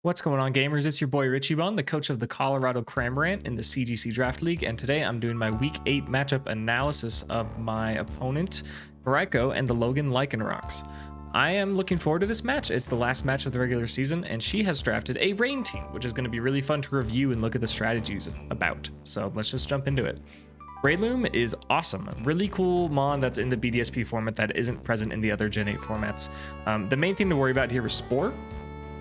What's going on, gamers? It's your boy Richie Bond, the coach of the Colorado Cramorant in the CGC Draft League, and today I'm doing my Week 8 matchup analysis of my opponent, Raiko, and the Logan Lycanrocs. I am looking forward to this match. It's the last match of the regular season, and she has drafted a Rain team, which is going to be really fun to review and look at the strategies about. So let's just jump into it. Breloom is awesome. Really cool mon that's in the BDSP format that isn't present in the other Gen 8 formats. The main thing to worry about here is Spore.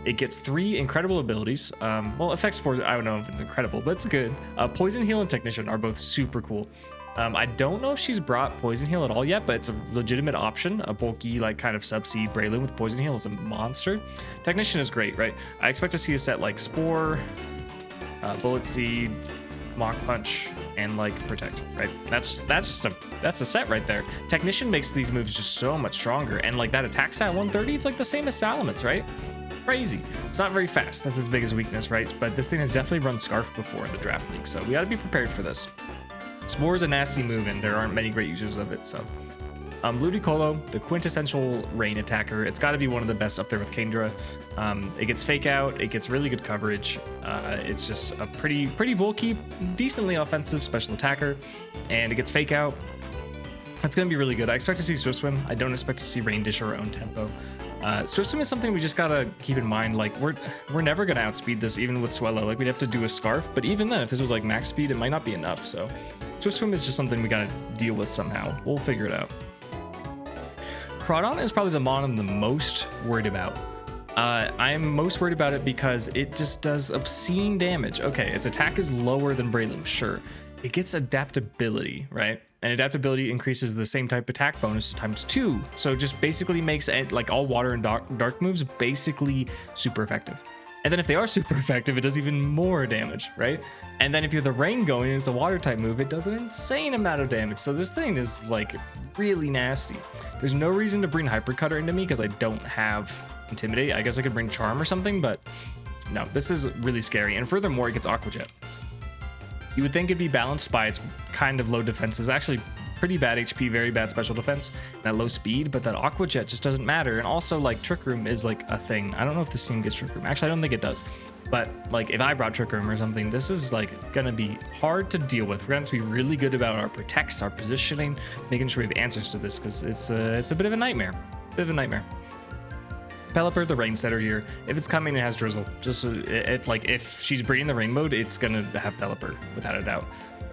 It gets 3 incredible abilities. Well, Effect Spore, I don't know if it's incredible, but it's good. Poison Heal and Technician are both super cool. I don't know if she's brought Poison Heal at all yet, but it's a legitimate option. A bulky, like, kind of Subseed Breloom with Poison Heal is a monster. Technician is great, right? I expect to see a set like Spore, Bullet Seed, Mach Punch, and like Protect, right? That's a set right there. Technician makes these moves just so much stronger, and like that attack stat 130, it's like the same as Salamence, right? Crazy. It's not very fast. That's his biggest weakness, right? But this thing has definitely run Scarf before in the draft league, so we got to be prepared for this. Spore is a nasty move, and there aren't many great users of it. So, Ludicolo, the quintessential rain attacker. It's got to be one of the best up there with Kandra. It gets fake out. It gets really good coverage. It's just a pretty bulky, decently offensive special attacker, and it gets fake out. That's going to be really good. I expect to see Swift Swim. I don't expect to see Rain Dish or own tempo. Swift Swim is something we just gotta keep in mind. Like, we're never gonna outspeed this, even with Swellow. Like, we'd have to do a Scarf, but even then, if this was like max speed, it might not be enough. So Swift Swim is just something we gotta deal with somehow. We'll figure it out. Crawdon is probably the mon I'm the most worried about. I am most worried about it because it just does obscene damage. Okay, its attack is lower than Breloom, sure. It gets adaptability, right? And adaptability increases the same type attack bonus to ×2. So it just basically makes it, like, all water and dark moves basically super effective. And then if they are super effective, it does even more damage, right? And then if you have the rain going and it's a water type move, it does an insane amount of damage. So this thing is like really nasty. There's no reason to bring Hyper Cutter into me because I don't have Intimidate. I guess I could bring Charm or something, but no, this is really scary. And furthermore, it gets Aqua Jet. You would think it'd be balanced by its kind of low defense. It's actually pretty bad HP, very bad special defense, that low speed, but that Aqua Jet just doesn't matter. And also, like, Trick Room is like a thing. I don't know if this team gets Trick Room. Actually, I don't think it does. But like, if I brought Trick Room or something, this is like gonna be hard to deal with. We're gonna have to be really good about our protects, our positioning, making sure we have answers to this, because it's a bit of a nightmare. Pelipper, the rain setter here. If it's coming, it has Drizzle. Just if she's breeding the rain mode, it's gonna have Pelipper without a doubt.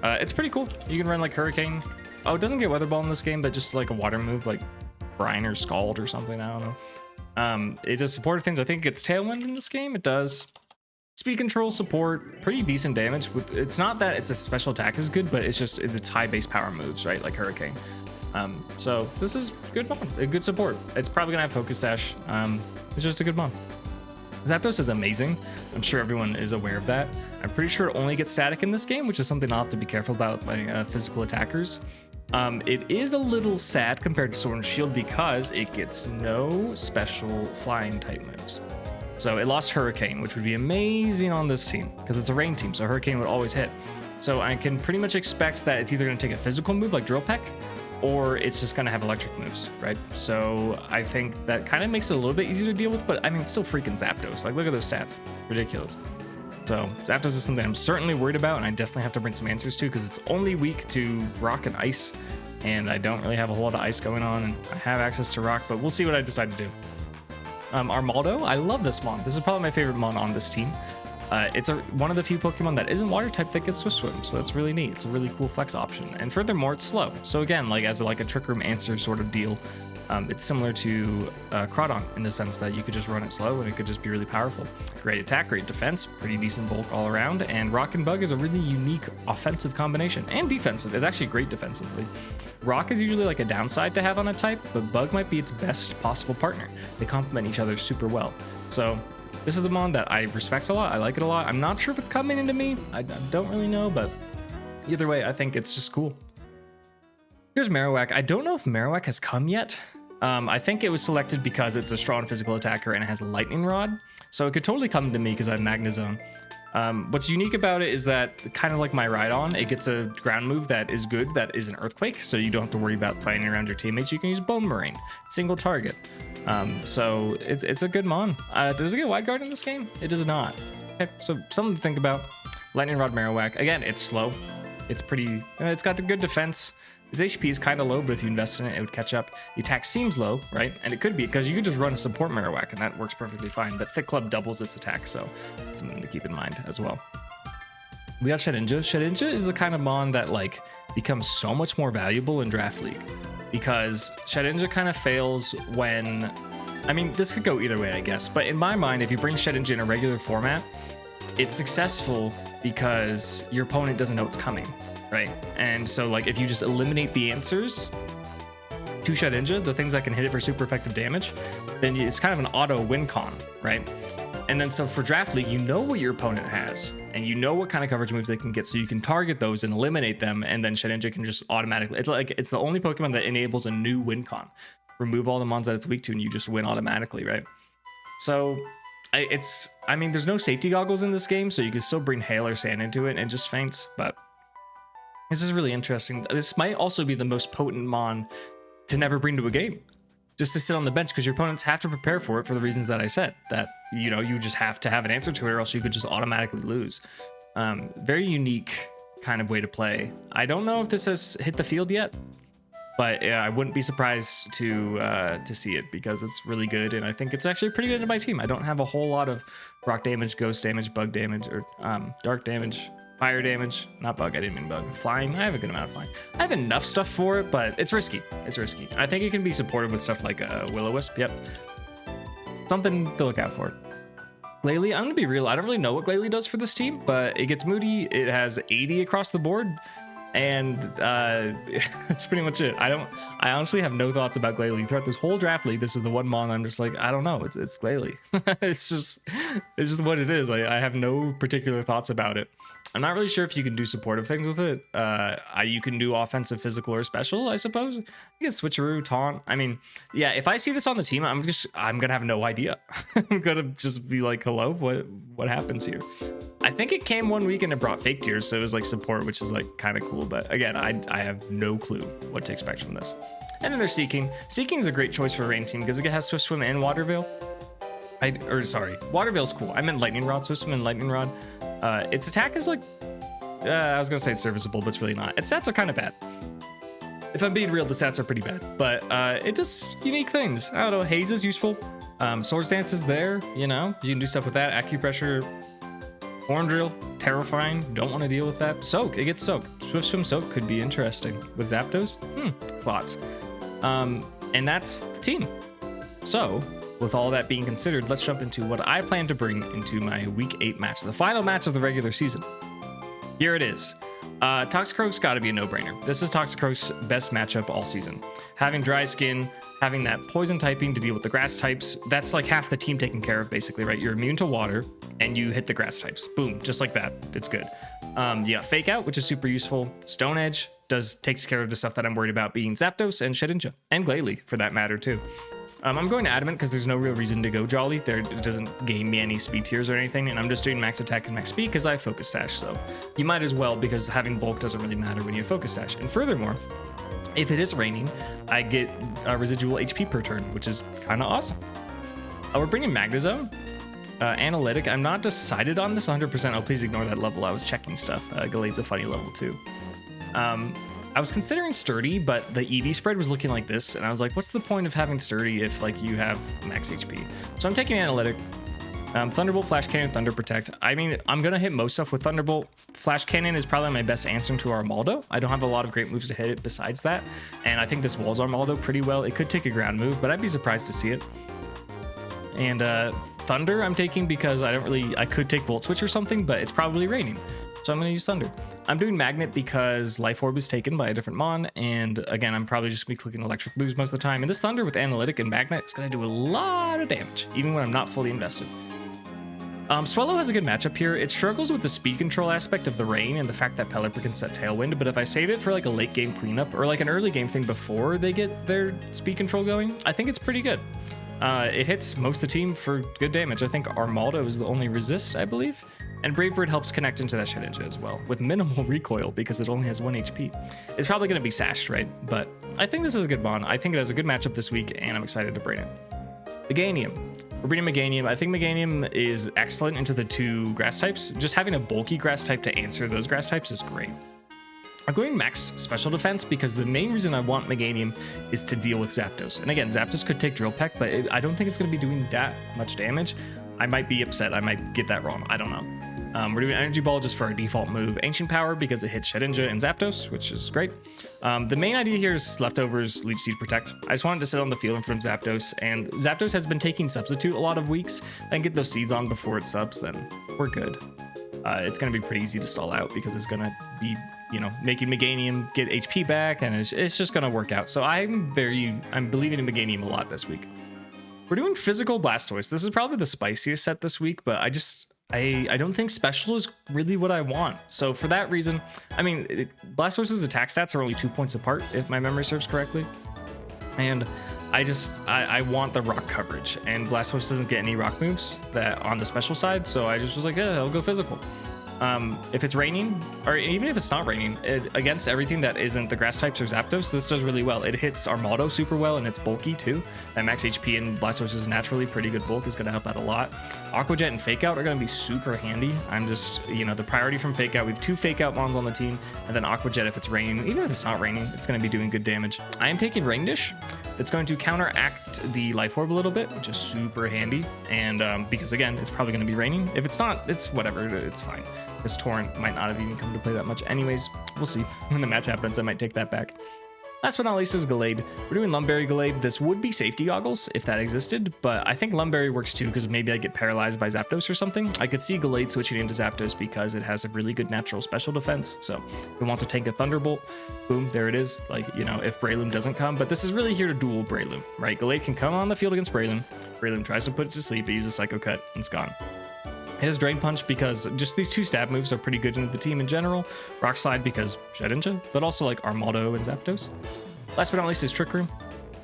It's pretty cool. You can run like Hurricane. Oh, it doesn't get Weather Ball in this game, but just like a water move like Brine or Scald or something. I don't know. It does supportive things. I think it gets Tailwind in this game. It does. Speed control support, pretty decent damage. It's not that it's a special attack is good, but it's just it's high base power moves, right? Like Hurricane. So this is good mon, a good support. It's probably gonna have Focus Sash. It's just a good mon. Zapdos is amazing. I'm sure everyone is aware of that. I'm pretty sure it only gets static in this game, which is something I'll have to be careful about by physical attackers. It is a little sad compared to Sword and Shield because it gets no special flying type moves. So it lost Hurricane, which would be amazing on this team because it's a rain team, so Hurricane would always hit. So I can pretty much expect that it's either going to take a physical move like Drill Peck, or it's just going to have electric moves, right? So I think that kind of makes it a little bit easier to deal with, but I mean, it's still freaking Zapdos. Like, look at those stats. Ridiculous. So Zapdos is something I'm certainly worried about, and I definitely have to bring some answers to because it's only weak to Rock and Ice, and I don't really have a whole lot of Ice going on, and I have access to Rock, but we'll see what I decide to do. Armaldo, I love this mon. This is probably my favorite mon on this team. It's one of the few Pokemon that isn't water type that gets Swift Swim, so that's really neat. It's a really cool flex option, and furthermore, it's slow. So again, like as a Trick Room answer sort of deal, it's similar to Crawdon in the sense that you could just run it slow and it could just be really powerful. Great attack, great defense, pretty decent bulk all around, and Rock and Bug is a really unique offensive combination and defensive. It's actually great defensively. Rock is usually like a downside to have on a type, but Bug might be its best possible partner. They complement each other super well. So this is a mon that I respect a lot. I like it a lot. I'm not sure if it's coming into me. I don't really know, but either way, I think it's just cool. Here's Marowak. I don't know if Marowak has come yet. I think it was selected because it's a strong physical attacker and it has a Lightning Rod. So it could totally come to me because I have Magnezone. What's unique about it is that, kind of like my Rhydon, it gets a ground move that is good, that is an Earthquake, so you don't have to worry about fighting around your teammates. You can use Bone Moraine, single target. So it's a good mon. Does it get wide guard in this game? It does not. Okay, so something to think about. Lightning Rod Marowak. Again, it's slow. It's pretty, it's got the good defense. His HP is kind of low, but if you invest in it, it would catch up. The attack seems low, right? And it could be, because you could just run a support Marowak, and that works perfectly fine. But Thick Club doubles its attack, so that's something to keep in mind as well. We got Shedinja. Shedinja is the kind of mon that, like, becomes so much more valuable in Draft League, because Shedinja kind of fails when... I mean, this could go either way, I guess. But in my mind, if you bring Shedinja in a regular format, it's successful because your opponent doesn't know it's coming. Right, and so like if you just eliminate the answers to Shedinja, the things that can hit it for super effective damage, then it's kind of an auto win con, right? And then so for Draft League, you know what your opponent has, and you know what kind of coverage moves they can get, so you can target those and eliminate them, and then Shedinja can just automatically. It's the only Pokemon that enables a new win con. Remove all the mons that it's weak to, and you just win automatically, right? So I mean, there's no safety goggles in this game, so you can still bring Hail or Sand into it and just feints, but. This is really interesting. This might also be the most potent mon to never bring to a game, just to sit on the bench, because your opponents have to prepare for it for the reasons that I said, that, you know, you just have to have an answer to it or else you could just automatically lose. Very unique kind of way to play. I don't know if this has hit the field yet, but I wouldn't be surprised to see it, because it's really good, and I think it's actually pretty good in my team. I don't have a whole lot of rock damage, ghost damage, bug damage, or dark damage. Fire damage, not bug, I didn't mean bug. Flying, I have a good amount of flying. I have enough stuff for it, but it's risky. It's risky. I think it can be supported with stuff like Will-O-Wisp, yep. Something to look out for. Glalie, I'm gonna be real, I don't really know what Glalie does for this team, but it gets moody, it has 80 across the board, and that's pretty much it. I honestly have no thoughts about Glalie. Throughout this whole Draft League, this is the one mon I'm just like, I don't know, it's Glalie. it's just what it is. I have no particular thoughts about it. I'm not really sure if you can do supportive things with it. You can do offensive, physical, or special, I suppose. You can switcheroo, taunt. I mean, yeah, if I see this on the team, I'm gonna have no idea. I'm gonna just be like, hello, what happens here? I think it came one week and it brought fake tears, so it was like support, which is like kind of cool. But again, I have no clue what to expect from this. And then there's Seeking. Seeking is a great choice for a rain team because it has Swift Swim and Water Veil. Water Veil's cool. I meant Lightning Rod, Swift Swim and Lightning Rod. Its attack is like, I was gonna say it's serviceable, but it's really not. Its stats are kind of bad. If I'm being real, the stats are pretty bad, but it does unique things. I don't know, Haze is useful. Swords Dance is there, you know, you can do stuff with that. Acupressure, Horn Drill, terrifying, don't want to deal with that. Soak, it gets Soak. Swift Swim Soak could be interesting. With Zapdos, thoughts. And that's the team. So, with all that being considered, let's jump into what I plan to bring into my Week 8 match, the final match of the regular season. Here it is. Toxicroak's got to be a no-brainer. This is Toxicroak's best matchup all season. Having Dry Skin, having that poison typing to deal with the grass types, that's like half the team taken care of, basically, right? You're immune to water, and you hit the grass types. Boom, just like that. It's good. Yeah, Fake Out, which is super useful. Stone Edge takes care of the stuff that I'm worried about, being Zapdos and Shedinja, and Glalie, for that matter, too. I'm going to Adamant because there's no real reason to go Jolly. It doesn't gain me any speed tiers or anything, and I'm just doing max attack and max speed because I have Focus Sash, so you might as well, because having bulk doesn't really matter when you have Focus Sash. And furthermore, if it is raining, I get a residual HP per turn, which is kind of awesome. We're bringing Magnezone. Analytic, I'm not decided on this 100%. Oh, please ignore that level. I was checking stuff. Glade's a funny level too. I was considering Sturdy, but the EV spread was looking like this, and I was like, what's the point of having Sturdy if like you have max HP? So I'm taking Analytic. Thunderbolt, Flash Cannon, Thunder Protect. I mean, I'm gonna hit most stuff with Thunderbolt. Flash Cannon is probably my best answer to Armaldo. I don't have a lot of great moves to hit it besides that, and I think this walls Armaldo pretty well. It could take a ground move, but I'd be surprised to see it. And Thunder I'm taking because I could take Volt Switch or something, but it's probably raining, so I'm gonna use Thunder. I'm doing Magnet because Life Orb is taken by a different mon, and again, I'm probably just gonna be clicking electric moves most of the time, and this Thunder with Analytic and Magnet is gonna do a lot of damage, even when I'm not fully invested. Swellow has a good matchup here. It struggles with the speed control aspect of the rain and the fact that Pelipper can set Tailwind, but if I save it for like a late game cleanup or like an early game thing before they get their speed control going, I think it's pretty good. It hits most of the team for good damage. I think Armaldo is the only resist, I believe. And Brave Bird helps connect into that Shedinja as well, with minimal recoil because it only has 1 HP. It's probably going to be sashed, right? But I think this is a good mon. I think it has a good matchup this week, and I'm excited to bring it. Meganium. We're breeding Meganium. I think Meganium is excellent into the 2 grass types. Just having a bulky grass type to answer those grass types is great. I'm going max special defense because the main reason I want Meganium is to deal with Zapdos. And again, Zapdos could take Drill Peck, but I don't think it's going to be doing that much damage. I might be upset. I might get that wrong. I don't know. We're doing Energy Ball just for our default move, Ancient Power, because it hits Shedinja and Zapdos, which is great. The main idea here is Leftovers, Leech Seed, Protect. I just wanted to sit on the field in front of Zapdos, and Zapdos has been taking Substitute a lot of weeks, and get those seeds on before it subs, then we're good. It's going to be pretty easy to stall out because it's going to be, you know, making Meganium get HP back, and it's just going to work out. So I'm believing in Meganium a lot this week. We're doing Physical Blastoise. This is probably the spiciest set this week, but I don't think Special is really what I want. So for that reason, I mean, Blastoise's attack stats are only 2 points apart, if my memory serves correctly. And I want the rock coverage, and Blastoise doesn't get any rock moves that on the special side, so I just was like, yeah, I'll go physical. If it's raining, or even if it's not raining, against everything that isn't the grass types or Zapdos, this does really well. It hits Armaldo super well, and it's bulky too. That max HP and Blastoise is naturally pretty good bulk, is going to help out a lot. Aqua Jet and Fake Out are going to be super handy. I'm just, you know, the priority from Fake Out. We have 2 Fake Out mons on the team, and then Aqua Jet if it's raining. Even if it's not raining, it's going to be doing good damage. I am taking Rain Dish. That's going to counteract the Life Orb a little bit, which is super handy. And because again, it's probably going to be raining. If it's not, it's whatever, it's fine. This Torrent might not have even come to play that much anyways. We'll see. When the match happens, I might take that back. Last but not least is Glade. We're doing Lumberry Glade. This would be safety goggles if that existed, but I think Lumberry works too because maybe I get paralyzed by Zapdos or something. I could see Glade switching into Zapdos because it has a really good natural special defense. So if it wants to tank a Thunderbolt, boom, there it is. Like, you know, if Breloom doesn't come, but this is really here to duel Breloom, right? Glade can come on the field against Breloom. Breloom tries to put it to sleep, but uses Psycho Cut, and it's gone. It has Drain Punch because just these 2 stab moves are pretty good into the team in general. Rock Slide because Shedinja, but also like Armaldo and Zapdos. Last but not least is Trick Room.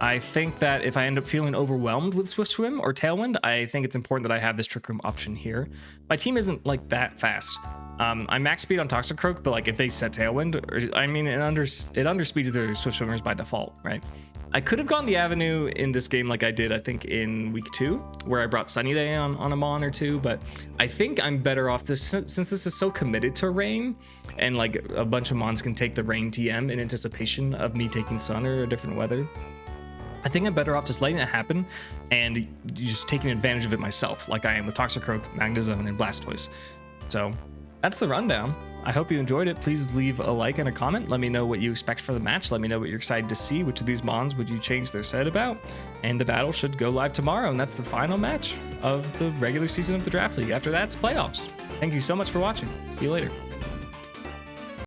I think that if I end up feeling overwhelmed with Swift Swim or Tailwind, I think it's important that I have this Trick Room option here. My team isn't like that fast. I'm max speed on Toxicroak, but like if they set Tailwind, I mean, it underspeeds their Swift Swimmers by default, right? I could have gone the avenue in this game like I did, I think, in week 2, where I brought Sunny Day on a Mon or 2, but I think I'm better off this since this is so committed to rain, and like a bunch of Mons can take the rain TM in anticipation of me taking Sun or a different weather. I think I'm better off just letting it happen and just taking advantage of it myself, like I am with Toxicroak, Magnezone, and Blastoise. So that's the rundown. I hope you enjoyed it. Please leave a like and a comment. Let me know what you expect for the match. Let me know what you're excited to see. Which of these Mons would you change their set about? And the battle should go live tomorrow, and that's the final match of the regular season of the Draft League. After that, it's playoffs. Thank you so much for watching. See you later.